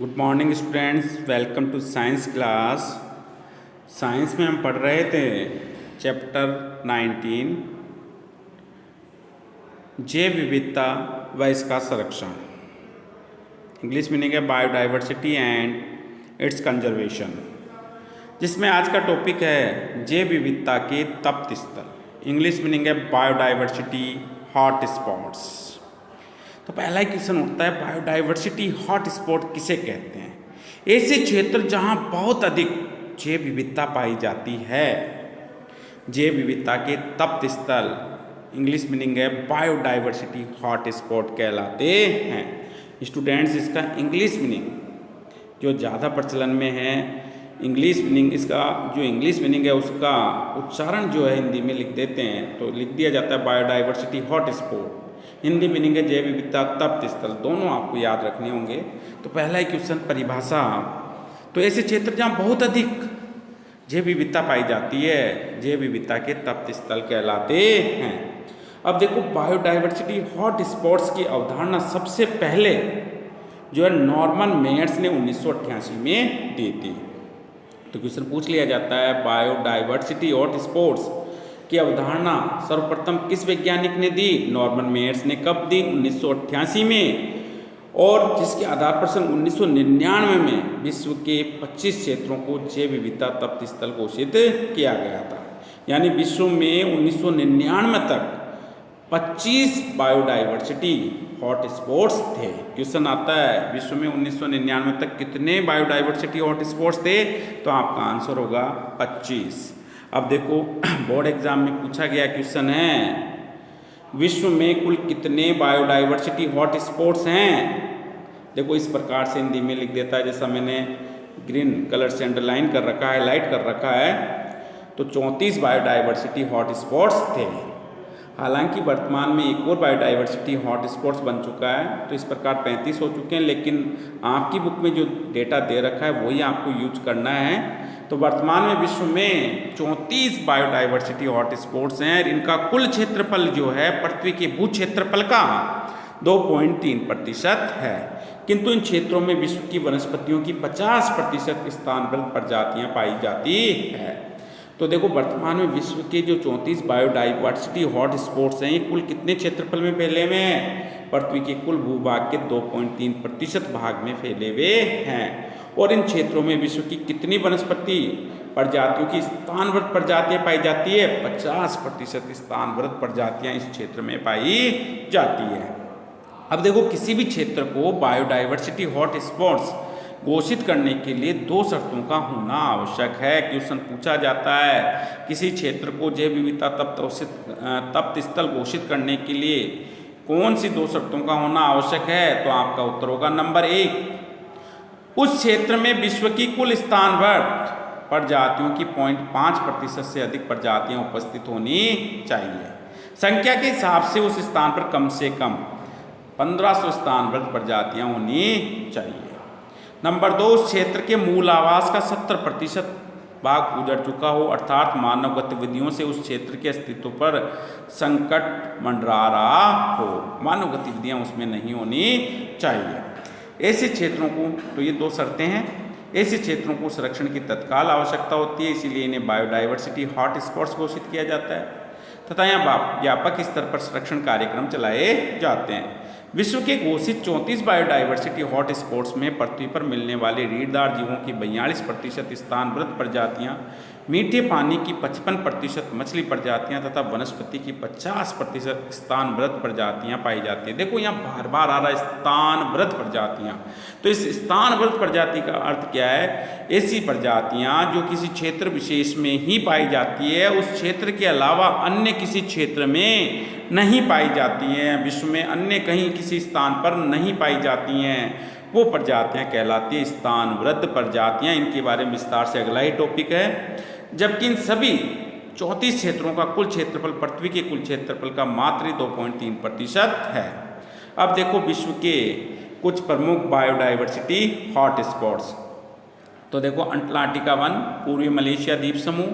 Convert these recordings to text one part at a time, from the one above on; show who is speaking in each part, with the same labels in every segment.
Speaker 1: Good morning students, welcome to science class. Science में हम पढ़ रहे थे चैप्टर 19 जैव विविधता व इसका संरक्षण। इंग्लिश मीनिंग है बायोडाइवर्सिटी एंड इट्स कंजर्वेशन, जिसमें आज का टॉपिक है जैव विविधता के तप्त स्थल। इंग्लिश मीनिंग है बायोडाइवर्सिटी हॉट स्पॉट्स। तो पहला ही क्वेश्चन उठता है, बायोडाइवर्सिटी हॉट स्पॉट किसे कहते हैं? ऐसे क्षेत्र जहां बहुत अधिक जैव विविधता पाई जाती है। जैव विविधता के तप्त स्थल इंग्लिश मीनिंग है बायोडाइवर्सिटी हॉट स्पॉट कहलाते हैं। स्टूडेंट्स, इसका इंग्लिश मीनिंग जो ज़्यादा प्रचलन में है, इंग्लिश मीनिंग इसका जो इंग्लिश मीनिंग है उसका उच्चारण जो है हिंदी में लिख देते हैं, तो लिख दिया जाता है biodiversity hot spot. Hindi meaning है जैव विविधता तप्त स्थल। दोनों आपको याद रखने होंगे। तो पहला ही क्वेश्चन, परिभाषा। तो ऐसे क्षेत्र जहाँ बहुत अधिक जैव विविधता पाई जाती है, जैव विविधता के तप्त स्थल कहलाते हैं। अब देखो, बायोडाइवर्सिटी हॉट स्पॉट्स की अवधारणा सबसे पहले जो है नॉर्मन मेयर्स ने 1988 में दी थी। तो क्वेश्चन पूछ लिया जाता है, बायोडाइवर्सिटी हॉट स्पॉट्स की अवधारणा सर्वप्रथम किस वैज्ञानिक ने दी? नॉर्मन मेयर्स ने कब दी? 1988 में। और जिसके आधार पर सन 1999 में विश्व के 25 क्षेत्रों को जैव विविधता तप्त स्थल घोषित किया गया था। यानी विश्व में 1999 तक 25 बायोडाइवर्सिटी हॉट स्पॉट्स थे। क्वेश्चन आता है, विश्व में 1999 तक कितने बायोडाइवर्सिटी हॉट स्पॉट्स थे? तो आपका आंसर होगा 25। अब देखो, बोर्ड एग्जाम में पूछा गया क्वेश्चन है, विश्व में कुल कितने बायोडाइवर्सिटी हॉट स्पॉट्स हैं? देखो, इस प्रकार से हिंदी में लिख देता है, जैसा मैंने ग्रीन कलर से अंडरलाइन कर रखा है, हाईलाइट कर रखा है। तो 34 बायोडाइवर्सिटी हॉट स्पॉट्स थे। हालांकि वर्तमान में एक और बायोडाइवर्सिटी हॉट स्पॉट्स बन चुका है, तो इस प्रकार 35 हो चुके हैं। लेकिन आपकी बुक में जो डेटा दे रखा है वही आपको यूज करना है। तो वर्तमान में विश्व में 34 बायोडाइवर्सिटी हॉट स्पॉट्स हैं। इनका कुल क्षेत्रफल जो है पृथ्वी के भू क्षेत्रफल का 2.3% है। किंतु इन क्षेत्रों में विश्व की वनस्पतियों की 50% स्थानबद्ध प्रजातियां पाई जाती है। तो देखो, वर्तमान में विश्व के जो 34 बायोडाइवर्सिटी हॉट स्पॉट्स हैं, ये कुल कितने क्षेत्रफल में फैले हुए हैं? पृथ्वी के कुल भूभाग के 2.3% भाग में फैले हुए हैं। और इन क्षेत्रों में विश्व की कितनी वनस्पति प्रजातियों की स्थानबद्ध प्रजातियां पाई जाती है? 50% स्थानबद्ध प्रजातियां इस क्षेत्र में पाई जाती है। अब देखो, किसी भी क्षेत्र को बायोडाइवर्सिटी हॉट स्पॉट्स घोषित करने के लिए 2 शर्तों का होना आवश्यक है। क्वेश्चन पूछा जाता है, किसी क्षेत्र को जैव विविधता तप्त स्थल घोषित करने के लिए कौन सी 2 शर्तों का होना आवश्यक है? तो आपका उत्तर होगा नंबर 1, उस क्षेत्र में विश्व की कुल स्थानबद्ध प्रजातियों की 0.5% से अधिक प्रजातियां उपस्थित होनी चाहिए। संख्या के हिसाब से उस स्थान पर कम से कम 1500 स्थानबद्ध प्रजातियां होनी चाहिए। नंबर 2, उस क्षेत्र के मूल आवास का 70% भाग उजड़ चुका हो, अर्थात मानव गतिविधियों से उस क्षेत्र के अस्तित्व पर संकट मंडरा रहा हो। मानव गतिविधियां उसमें नहीं होनी चाहिए। ऐसे क्षेत्रों को, तो ये 2 शर्तें हैं, ऐसे क्षेत्रों को संरक्षण की तत्काल आवश्यकता होती है, इसीलिए इन्हें बायोडाइवर्सिटी हॉट स्पॉट्स घोषित किया जाता है तथा यहाँ व्यापक स्तर पर संरक्षण कार्यक्रम चलाए जाते हैं। विश्व के घोषित 34 बायोडाइवर्सिटी हॉट स्पॉट्स में पृथ्वी पर मिलने वाले रीढ़दार जीवों की 42% स्थानबद्ध प्रजातियां, मीठे पानी की 55% मछली प्रजातियां तथा वनस्पति की 50% स्थानबद्ध प्रजातियां पाई जाती हैं। देखो, यहाँ बार बार आ रहा है स्थानबद्ध प्रजातियां। तो इस स्थानबद्ध प्रजाति का अर्थ क्या है? ऐसी प्रजातियां जो किसी क्षेत्र विशेष में ही पाई जाती है, उस क्षेत्र के अलावा अन्य किसी क्षेत्र में नहीं पाई जाती हैं, विश्व में अन्य कहीं किसी स्थान पर नहीं पाई जाती हैं, वो प्रजातियां कहलाती हैं स्थानबद्ध प्रजातियां। इनके बारे में विस्तार से अगला ही टॉपिक है। जबकि इन सभी 34 क्षेत्रों का कुल क्षेत्रफल पृथ्वी के कुल क्षेत्रफल का मात्र 2.3% है। अब देखो, विश्व के कुछ प्रमुख बायोडाइवर्सिटी हॉट स्पॉट्स। तो देखो, अंटार्कटिका वन, पूर्वी मलेशिया द्वीप समूह,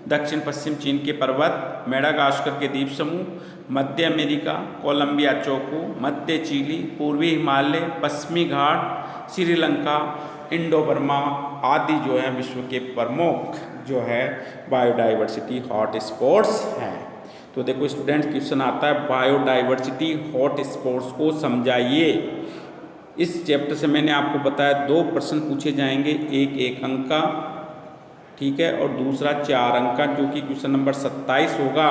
Speaker 1: दक्षिण पश्चिम चीन के पर्वत, मेडागास्कर के द्वीप समूह, मध्य अमेरिका, कोलंबिया चोको, मध्य चिली, पूर्वी हिमालय, पश्चिमी घाट, श्रीलंका, इंडो बर्मा आदि जो है विश्व के प्रमुख जो है बायोडाइवर्सिटी हॉट स्पॉट्स हैं। तो देखो स्टूडेंट, क्वेश्चन आता है बायोडाइवर्सिटी हॉट स्पॉट्स को समझाइए। इस चैप्टर से मैंने आपको बताया 2 प्रश्न पूछे जाएंगे, एक 1 अंक का, ठीक है, और दूसरा 4 अंक का, जो कि क्वेश्चन नंबर 27 होगा,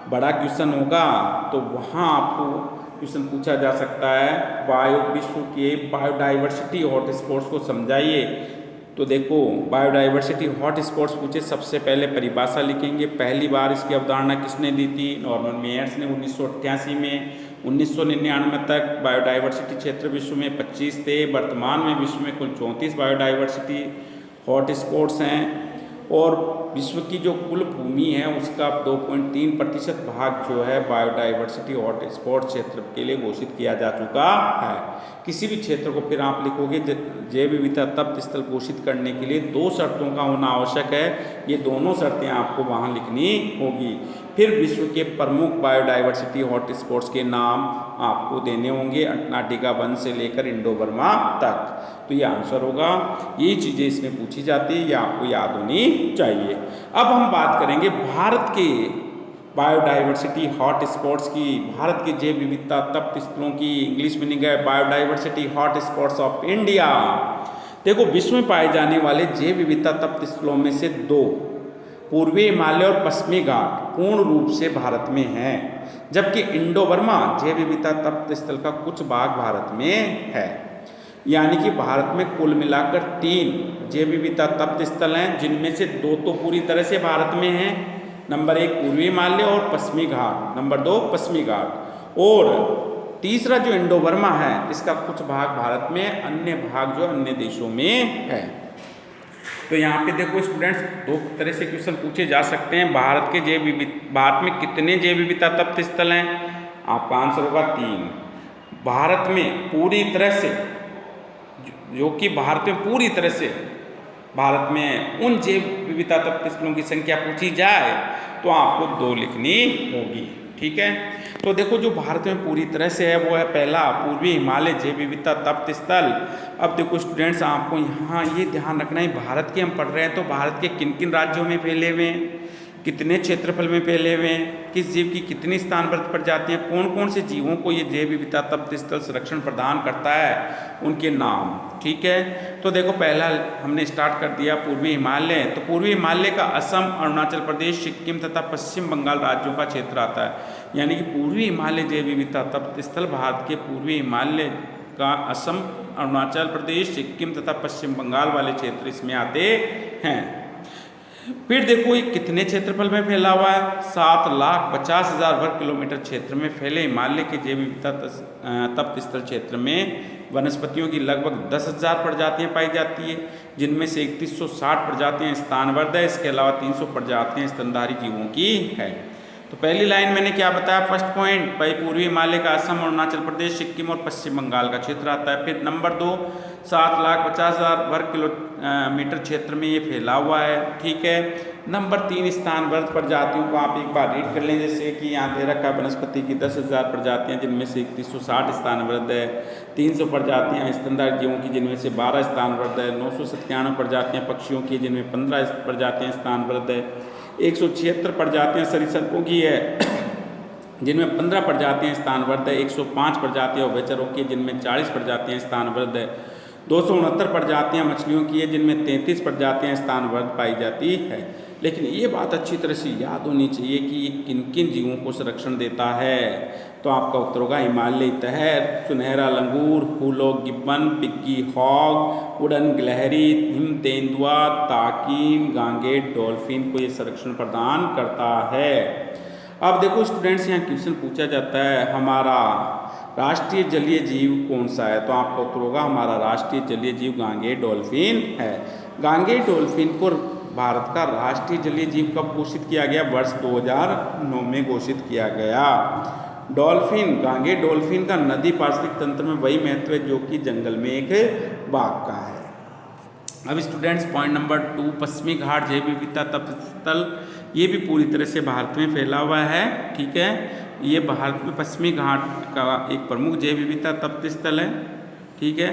Speaker 1: बड़ा क्वेश्चन होगा। तो वहाँ आपको क्वेश्चन पूछा जा सकता है विश्व के बायोडाइवर्सिटी हॉट स्पॉट्स को समझाइए। तो देखो बायोडाइवर्सिटी हॉट स्पॉट्स पूछे, सबसे पहले परिभाषा लिखेंगे। पहली बार इसकी अवधारणा किसने दी थी? नॉर्मन मेयर्स ने 1988 में। 1999 तक बायोडाइवर्सिटी क्षेत्र विश्व में 25 थे। वर्तमान में विश्व में कुल 34 बायोडाइवर्सिटी हॉट स्पॉट्स हैं और विश्व की जो कुल भूमि है उसका 2.3% भाग जो है बायोडाइवर्सिटी हॉट स्पॉट क्षेत्र के लिए घोषित किया जा चुका है। किसी भी क्षेत्र को फिर आप लिखोगे जैव विविधता तप्त स्थल घोषित करने के लिए 2 शर्तों का होना आवश्यक है। ये दोनों शर्तें आपको वहाँ लिखनी होगी। फिर विश्व के प्रमुख बायोडाइवर्सिटी हॉट स्पॉट्स के नाम आपको देने होंगे, अंटार्कटिका वन से लेकर इंडो बर्मा तक। तो ये आंसर होगा। ये चीज़ें इसमें पूछी जाती है, ये आपको याद होनी चाहिए। अब हम बात करेंगे भारत के बायोडाइवर्सिटी हॉट स्पॉट्स की, भारत के जैव विविधता तप्त स्थलों की। इंग्लिश मीनिंग है biodiversity hot spots of India. देखो विश्व में पाए जाने वाले जैव विविधता तप्त स्थलों में से 2 पूर्वी हिमालय और पश्चिमी घाट पूर्ण रूप से भारत में हैं, जबकि इंडो बर्मा जैव विविधता तप्त स्थल का कुछ भाग भारत में है। यानी कि भारत में कुल मिलाकर 3 जैव विविधता तप्त स्थल हैं, जिनमें से 2 तो पूरी तरह से भारत में हैं। नंबर 1 पूर्वी हिमालय और पश्चिमी घाट, नंबर 2 पश्चिमी घाट, और तीसरा जो इंडो बर्मा है इसका कुछ भाग भारत में, अन्य भाग जो अन्य देशों में है। तो यहाँ पे देखो स्टूडेंट्स 2 तरह से क्वेश्चन पूछे जा सकते हैं। भारत में कितने जैव विविधता तप्त स्थल हैं? आपका आंसर होगा 3। भारत में पूरी तरह से, जो कि भारत में पूरी तरह से, भारत में उन जैव विविधता तप्त स्थलों की संख्या पूछी जाए तो आपको 2 लिखनी होगी, ठीक है। तो देखो जो भारत में पूरी तरह से है वो है पहला पूर्वी हिमालय जैव विविधता तप्त स्थल। अब देखो स्टूडेंट्स आपको यहाँ ये ध्यान रखना है, भारत के हम पढ़ रहे हैं तो भारत के किन किन राज्यों में फैले हुए हैं, कितने क्षेत्रफल में फैले हुए हैं, किस जीव की कितनी स्थानबद्ध प्रजातियां, कौन कौन से जीवों को ये जैव विविधता तप्त स्थल संरक्षण प्रदान करता है, उनके नाम, ठीक है। तो देखो पहला हमने स्टार्ट कर दिया पूर्वी हिमालय। तो पूर्वी हिमालय का असम, अरुणाचल प्रदेश, सिक्किम तथा पश्चिम बंगाल राज्यों का क्षेत्र आता है। यानी कि पूर्वी हिमालय जैव विविधता तप्त स्थल भारत के पूर्वी हिमालय का असम, अरुणाचल प्रदेश, सिक्किम तथा पश्चिम बंगाल वाले क्षेत्र इसमें आते हैं। फिर देखो ये कितने क्षेत्रफल में फैला हुआ है? 7,50,000 वर्ग किलोमीटर क्षेत्र में फैले हिमालय के जैव विविधता तप्त स्थल क्षेत्र में वनस्पतियों की लगभग 10,000 प्रजातियां पाई जाती है, जिनमें से 3160 प्रजातियां स्थानबद्ध है। इसके अलावा 300 प्रजातियां स्तनधारी जीवों की है। तो पहली लाइन मैंने क्या बताया, फर्स्ट पॉइंट भाई पूर्वी हिमालय का असम, अरुणाचल प्रदेश, सिक्किम और पश्चिम बंगाल का क्षेत्र आता है। फिर नंबर 2 7,50,000 वर्ग किलोमीटर क्षेत्र में ये फैला हुआ है, ठीक है। नंबर 3 स्थानबद्ध प्रजातियों को आप एक बार रीड कर लें, जैसे कि यहाँ दे रखा है वनस्पति की 10,000 प्रजातियाँ जिनमें से 3160 स्थानबद्ध है, 300 प्रजातियाँ स्तनधारी जीवों की जिनमें से 12 स्थानबद्ध है, 997 प्रजातियाँ पक्षियों की जिनमें 15 प्रजातियाँ स्थानबद्ध है, 176 प्रजातियाँ सरीसृपों की है जिनमें 15 प्रजातियाँ स्थानबद्ध है, 105 प्रजातियाँ उभयचरों की जिनमें 40 प्रजातियाँ स्थानबद्ध है, 269 प्रजातियाँ मछलियों की है जिनमें 33 प्रजातियाँ स्थानबद्ध पाई जाती है। लेकिन ये बात अच्छी तरह से याद होनी चाहिए कि ये किन किन जीवों को संरक्षण देता है। तो आपका उत्तर होगा हिमालयी तहर, सुनहरा लंगूर, हुलॉक गिब्बन, पिग्गी हॉग, उड़न गिलहरी, हिम तेंदुआ, ताकिन, गांगेट डॉल्फिन को ये संरक्षण प्रदान करता है। अब देखो स्टूडेंट्स यहाँ क्वेश्चन पूछा जाता है हमारा राष्ट्रीय जलीय जीव कौन सा है? तो आपका उत्तर होगा हमारा राष्ट्रीय जलीय जीव गांगेय डॉल्फिन है। गांगेय डॉल्फिन को भारत का राष्ट्रीय जलीय जीव कब घोषित किया गया? वर्ष 2009 में घोषित किया गया। डॉल्फिन, गांगेय डॉल्फिन का नदी पारिस्थितिक तंत्र में वही महत्व है जो कि जंगल में एक बाघ का है। अब स्टूडेंट्स पॉइंट नंबर 2 पश्चिमी घाट जैव विविधता तप्त स्थल, ये भी पूरी तरह से भारत में फैला हुआ है, ठीक है। ये भारत में पश्चिमी घाट का एक प्रमुख जैव विविधता तप्त स्थल है, ठीक है।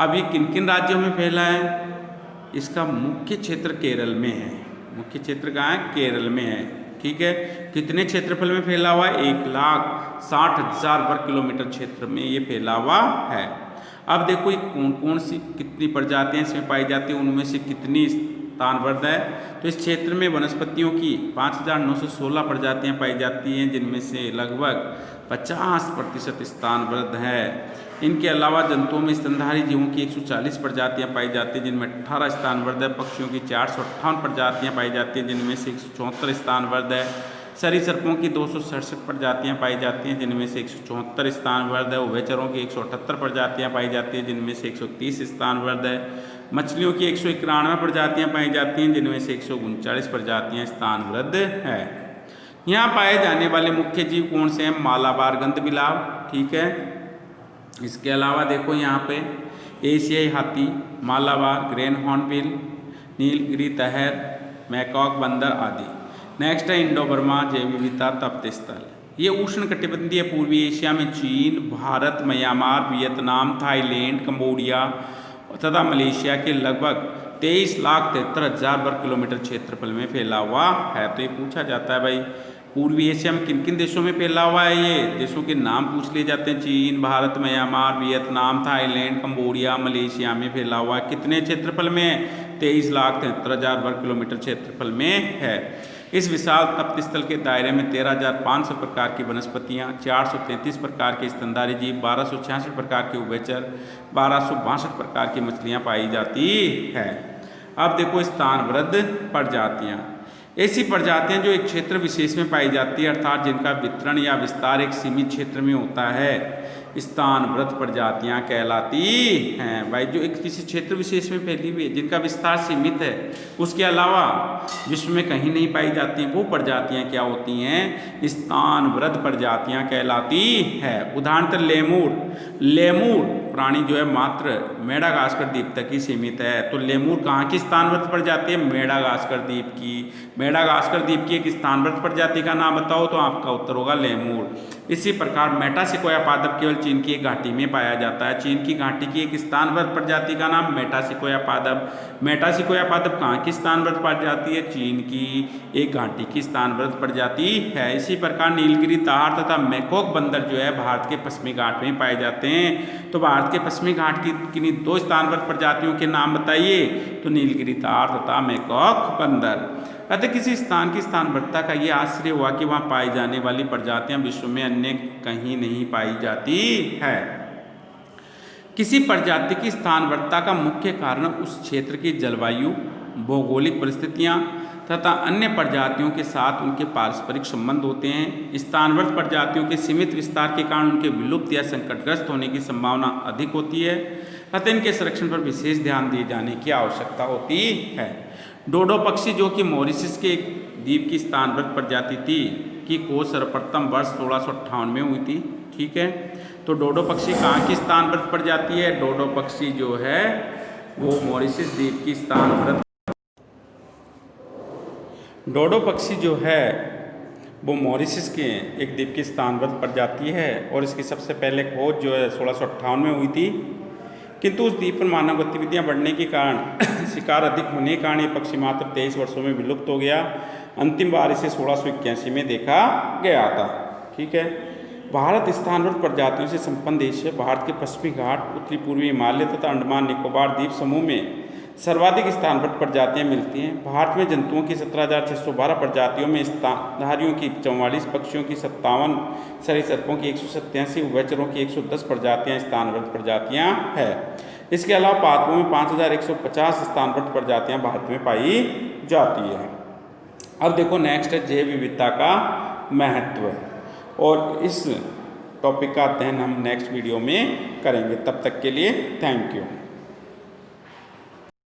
Speaker 1: अब ये किन किन राज्यों में फैला है? इसका मुख्य क्षेत्र केरल में है। मुख्य क्षेत्र कहाँ है? केरल में है। ठीक है, कितने क्षेत्रफल में फैला हुआ है? 1,60,000 वर्ग किलोमीटर क्षेत्र में ये फैला हुआ है। अब देखो ये कौन कौन सी कितनी प्रजातियां इसमें पाई जाती हैं, उनमें से कितनी स्थानबद्ध है। तो इस क्षेत्र में वनस्पतियों की 5,916 प्रजातियां पाई जाती हैं, जिनमें से लगभग 50% स्थानबद्ध है। इनके अलावा जंतुओं में स्तनधारी जीवों की 140 प्रजातियां पाई जाती हैं, जिनमें 18 स्थानबद्ध है। पक्षियों की 458 प्रजातियां पाई जाती हैं, जिनमें से 174 स्थानबद्ध है। सरीसृपों की 267 प्रजातियां पाई जाती हैं, जिनमें से 174 स्थानबद्ध है। उभयचरों की 178 प्रजातियां पाई जाती हैं, जिनमें से 130 स्थानबद्ध है। मछलियों की 191 प्रजातियां पाई जाती हैं, जिनमें से 139 प्रजातियां स्थानबद्ध है। यहाँ पाए जाने वाले मुख्य जीव कौन से हैं? मालाबार गंधबिलाव, ठीक है। इसके अलावा देखो यहाँ पे एशियाई हाथी, मालाबार, ग्रेन हॉर्नबिल, नीलगिरी तहर, मैकॉक बंदर आदि। नेक्स्ट है इंडो बर्मा जैव विविधता तप्त स्थल। ये उष्णकटिबंधीय पूर्वी एशिया में चीन, Bharat, Myanmar, Vietnam, Thailand, Cambodia तथा मलेशिया के लगभग 23,73,000 वर्ग किलोमीटर क्षेत्रफल में फैला हुआ है। तो ये पूछा जाता है भाई पूर्वी एशिया में किन किन देशों में फैला हुआ है? ये देशों के नाम पूछ लिए जाते हैं। चीन, Bharat, Myanmar, Vietnam, Thailand, Cambodia, Malaysia में फैला हुआ है। कितने क्षेत्रफल में? 23,73,000 वर्ग किलोमीटर क्षेत्रफल में है। इस विशाल तप्त स्थल के दायरे में 13,500 प्रकार की वनस्पतियाँ, 433 प्रकार के स्तनधारी जीव, 1266 प्रकार के उभयचर, 1262 प्रकार की मछलियाँ पाई जाती है। अब देखो स्थानबद्ध प्रजातियाँ। ऐसी प्रजातियां जो एक क्षेत्र विशेष में पाई जाती है, अर्थात जिनका वितरण या विस्तार एक सीमित क्षेत्र में होता है, स्थानबद्ध प्रजातियां कहलाती हैं। भाई जो एक किसी क्षेत्र विशेष में फैली हुई है, जिनका विस्तार सीमित है, उसके अलावा विश्व में कहीं नहीं पाई जाती, वो प्रजातियां क्या होती हैं? स्थानबद्ध प्रजातियां कहलाती है। उदाहरणतः लेमूर प्राणी जो है मात्र मेडागास्कर द्वीप तक ही सीमित है। तो लेमूर कहाँ की स्थानबद्ध प्रजाति है? मेडागास्कर द्वीप की। मेडागास्कर द्वीप की एक स्थानबद्ध प्रजाति का नाम बताओ, तो आपका उत्तर होगा लेमूर। इसी प्रकार मेटासिकोया पादप केवल चीन की एक घाटी में पाया जाता है। चीन की घाटी की एक स्थानबद्ध प्रजाति का नाम मेटासिकोया पादप। मेटासिकोया पादप कहाँ की स्थानबद्ध प्रजाति है? चीन की एक घाटी की स्थानबद्ध प्रजाति है। इसी प्रकार नीलगिरी ताहार तथा मैकॉक बंदर जो है भारत के पश्चिमी घाट में पाए जाते हैं। तो भारत के पश्चिमी घाट की किन्हीं 2 स्थानबद्ध प्रजातियों के नाम बताइए, तो नीलगिरी ताहार तथा मैकॉक बंदर। कहते किसी स्थान की स्थानबद्धता का ये आश्चर्य हुआ कि वहाँ पाई जाने वाली प्रजातियां विश्व में अन्य कहीं नहीं पाई जाती है। किसी प्रजाति की स्थानबद्धता का मुख्य कारण उस क्षेत्र की जलवायु, भौगोलिक परिस्थितियां तथा अन्य प्रजातियों के साथ उनके पारस्परिक संबंध होते हैं। स्थानबद्ध प्रजातियों के सीमित विस्तार के कारण उनके विलुप्त या संकटग्रस्त होने की संभावना अधिक होती है, अतः इनके संरक्षण पर विशेष ध्यान दिए जाने की आवश्यकता होती है। डोडो पक्षी जो कि मॉरिशस के एक द्वीप की स्थानबद्ध प्रजाति थी, की खोज सर्वप्रथम वर्ष 1658 में हुई थी। ठीक है, तो डोडो पक्षी कहाँ की स्थानबद्ध प्रजाति है? डोडो पक्षी जो है वो मॉरिशस द्वीप की स्थानबद्ध। डोडो पक्षी जो है वो मॉरिशस के एक द्वीप की स्थानबद्ध प्रजाति है और इसकी सबसे पहले खोज जो है 1658 में हुई थी। किंतु उस द्वीप पर मानव गतिविधियां बढ़ने के कारण शिकार अधिक होने के कारण ये पक्षी मात्र 23 वर्षों में विलुप्त हो गया। अंतिम बार इसे 1681 में देखा गया था। ठीक है, भारत स्थानबद्ध प्रजातियों से संपन्न देश है। भारत के पश्चिमी घाट, उत्तरी पूर्वी हिमालय तथा अंडमान निकोबार द्वीप समूह में सर्वाधिक स्थानबद्ध प्रजातियां मिलती हैं। भारत में जंतुओं की 17,612 प्रजातियों में स्तनधारियों की 44, पक्षियों की 57, सरीसृपों की 187, उभयचरों की 110 प्रजातियां स्थानबद्ध प्रजातियां हैं। इसके अलावा पादपों में 5,150 स्थानबद्ध प्रजातियां भारत में पाई जाती है। अब देखो नेक्स्ट है जैव विविधता का महत्व, और इस टॉपिक का अध्ययन हम नेक्स्ट वीडियो में करेंगे। तब तक के लिए थैंक यू।